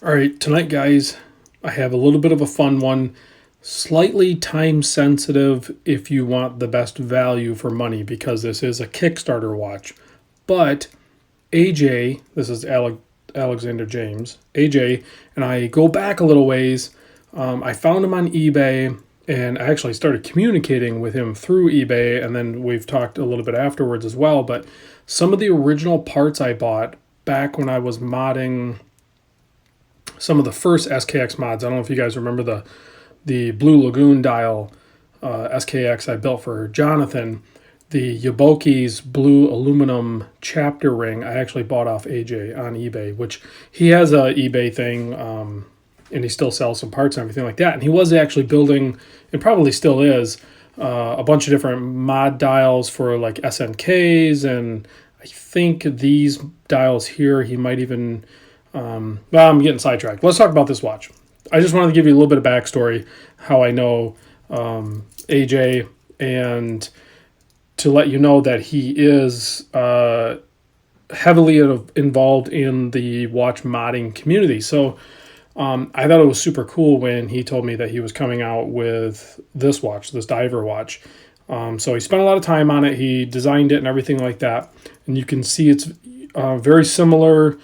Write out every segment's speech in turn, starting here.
All right, tonight, guys, I have a little bit of a fun one. Slightly time sensitive if you want the best value for money because this is a Kickstarter watch. But AJ, this is Alexander James, AJ, and I go back a little ways. I found him on eBay and I actually started communicating with him through eBay, and then we've talked a little bit afterwards as well. But some of the original parts I bought back when I was modding some of the first SKX mods. I don't know if you guys remember the Blue Lagoon dial SKX I built for Jonathan. The Yaboki's blue aluminum chapter ring I actually bought off AJ on eBay, which he has a eBay thing, and he still sells some parts and everything like that. And he was actually building, and probably still is, a bunch of different mod dials for like SNKs, and I think these dials here he might even well, I'm getting sidetracked. Let's talk about this watch. I just wanted to give you a little bit of backstory, how I know AJ, and to let you know that he is heavily involved in the watch modding community. So I thought it was super cool when he told me that he was coming out with this watch, this diver watch. So he spent a lot of time on it. He designed it and everything like that. And you can see it's very similar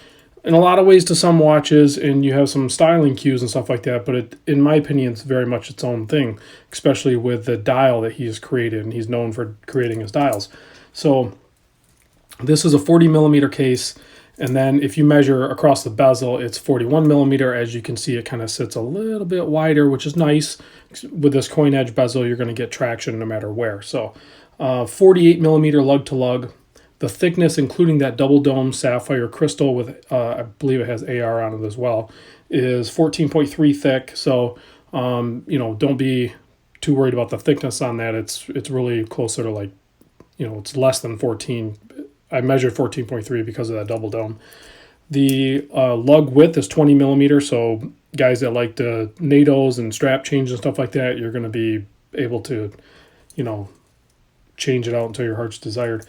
in a lot of ways to some watches, and you have some styling cues and stuff like that, but in my opinion, it's very much its own thing, especially with the dial that he's created, and he's known for creating his dials. So this is a 40 millimeter case, and then if you measure across the bezel, it's 41 millimeter. As you can see, it kind of sits a little bit wider, which is nice. With this coin edge bezel, you're going to get traction no matter where. So 48 millimeter lug to lug. The thickness, including that double dome sapphire crystal with, I believe it has AR on it as well, is 14.3 thick. So, don't be too worried about the thickness on that. It's really closer to like, it's less than 14. I measured 14.3 because of that double dome. The lug width is 20 millimeters. So guys that like the NATOs and strap change and stuff like that, you're going to be able to, change it out until your heart's desired.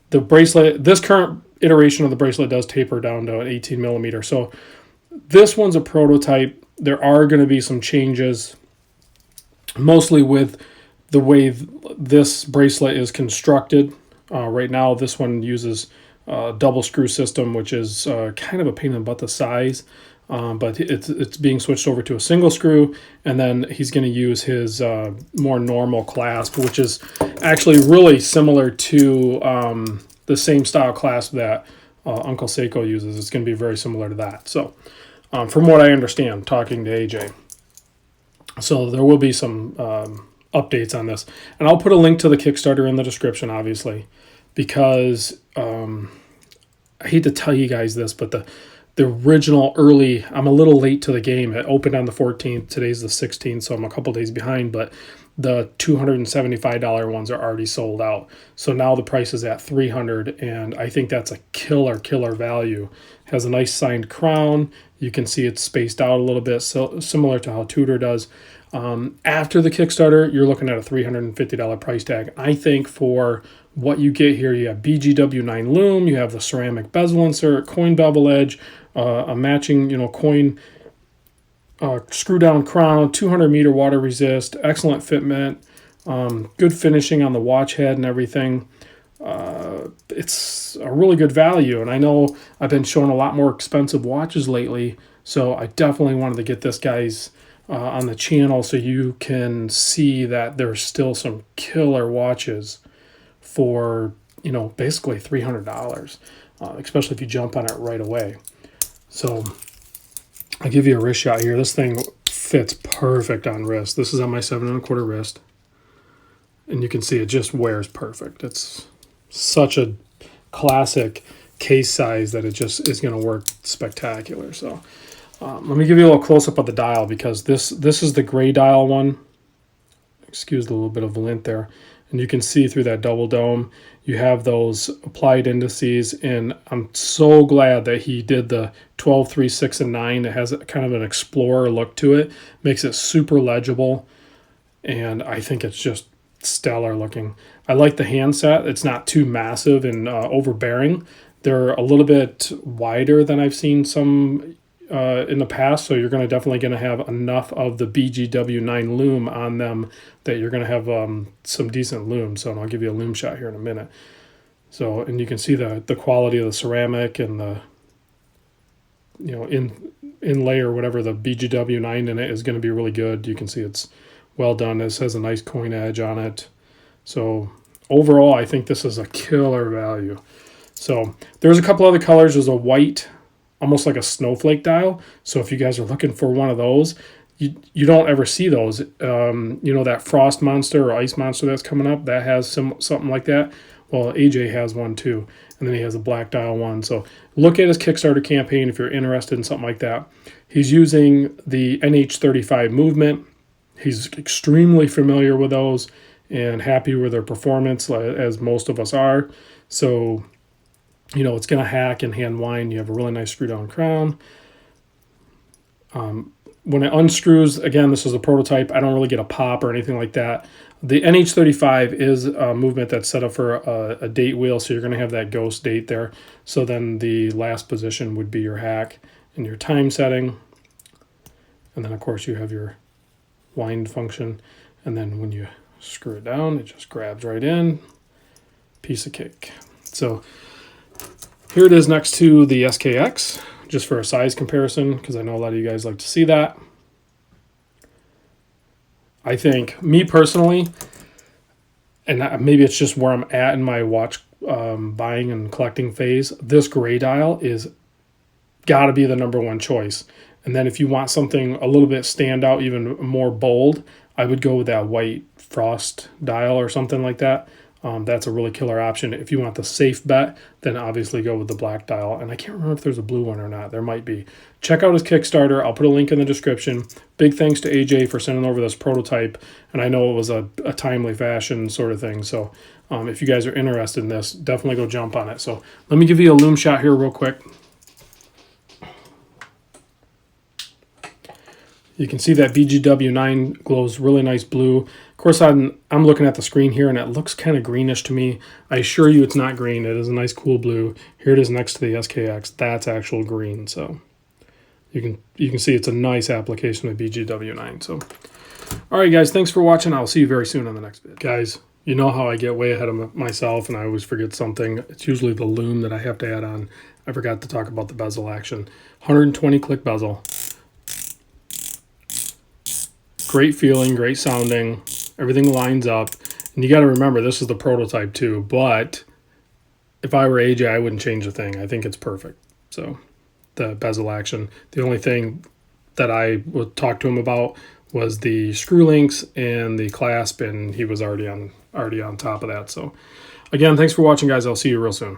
The bracelet, this current iteration of the bracelet does taper down to an 18 millimeter. So this one's a prototype. There are going to be some changes, mostly with the way this bracelet is constructed. Right now, this one uses a double screw system, which is kind of a pain in the butt the size. But it's being switched over to a single screw, and then he's going to use his more normal clasp, which is actually really similar to the same style clasp that Uncle Seiko uses. It's going to be very similar to that. So from what I understand, talking to AJ. So there will be some updates on this. And I'll put a link to the Kickstarter in the description, obviously, because I hate to tell you guys this, but the original early, I'm a little late to the game. It opened on the 14th. Today's the 16th, so I'm a couple days behind, but the $275 ones are already sold out. So now the price is at $300, and I think that's a killer value. It has a nice signed crown. You can see it's spaced out a little bit, so similar to how Tudor does. After the Kickstarter, you're looking at a $350 price tag. I think for what you get here, you have BGW9 Lume, you have the ceramic bezel insert, coin bevel edge, a matching, coin screw down crown, 200 meter water resist, excellent fitment, good finishing on the watch head and everything. It's a really good value, and I know I've been showing a lot more expensive watches lately, so I definitely wanted to get this guy's on the channel so you can see that there's still some killer watches for, basically $300, especially if you jump on it right away. So I'll give you a wrist shot here. This thing fits perfect on wrist. This is on my 7 1/4 wrist, and you can see it just wears perfect. It's such a classic case size that it just is going to work spectacular. So let me give you a little close-up of the dial, because this is the gray dial one. Excuse the little bit of lint there. And you can see through that double dome, you have those applied indices, and I'm so glad that he did the 12, 3, 6, and 9. It has kind of an explorer look to it, makes it super legible, and I think it's just stellar looking. I like the handset. It's not too massive and overbearing. They're a little bit wider than I've seen some in the past, so you're definitely going to have enough of the BGW9 Lume on them that you're going to have some decent lume. So I'll give you a lume shot here in a minute. So, and you can see the quality of the ceramic and the, you know, inlay or whatever, the BGW9 in it is going to be really good. You can see it's well done. This has a nice coin edge on it. So overall, I think this is a killer value. So there's a couple other colors. There's a white, almost like a snowflake dial. So if you guys are looking for one of those, you don't ever see those. You know, that frost monster or ice monster that's coming up, that has something like that. Well, AJ has one too, and then he has a black dial one. So look at his Kickstarter campaign if you're interested in something like that. He's using the NH35 movement. He's extremely familiar with those and happy with their performance, as most of us are. So, you know, it's going to hack and hand wind. You have a really nice screw down crown. When it unscrews, again, this is a prototype. I don't really get a pop or anything like that. The NH35 is a movement that's set up for a date wheel, so you're going to have that ghost date there. So then the last position would be your hack and your time setting. And then, of course, you have your wind function. And then when you screw it down, it just grabs right in. Piece of cake. So here it is next to the SKX, just for a size comparison, because I know a lot of you guys like to see that. I think, me personally, and maybe it's just where I'm at in my watch buying and collecting phase, this gray dial is got to be the #1 choice. And then if you want something a little bit stand out, even more bold, I would go with that white frost dial or something like that. That's a really killer option. If you want the safe bet, then obviously go with the black dial. And I can't remember if there's a blue one or not. There might be. Check out his Kickstarter. I'll put a link in the description. Big thanks to AJ for sending over this prototype. And I know it was a timely fashion sort of thing. So if you guys are interested in this, definitely go jump on it. So let me give you a lume shot here real quick. You can see that BGW9 glows really nice blue. Of course, I'm looking at the screen here, and it looks kind of greenish to me. I assure you it's not green. It is a nice cool blue. Here it is next to the SKX. That's actual green. So you can see it's a nice application of BGW9. So, all right, guys, thanks for watching. I'll see you very soon on the next video. Guys, you know how I get way ahead of myself, and I always forget something. It's usually the lume that I have to add on. I forgot to talk about the bezel action. 120 click bezel. Great feeling, great sounding, everything lines up. And you got to remember, this is the prototype too, but if I were AJ, I wouldn't change a thing. I think it's perfect. So the bezel action, the only thing that I would talk to him about was the screw links and the clasp, and he was already on top of that. So again, thanks for watching, guys. I'll see you real soon.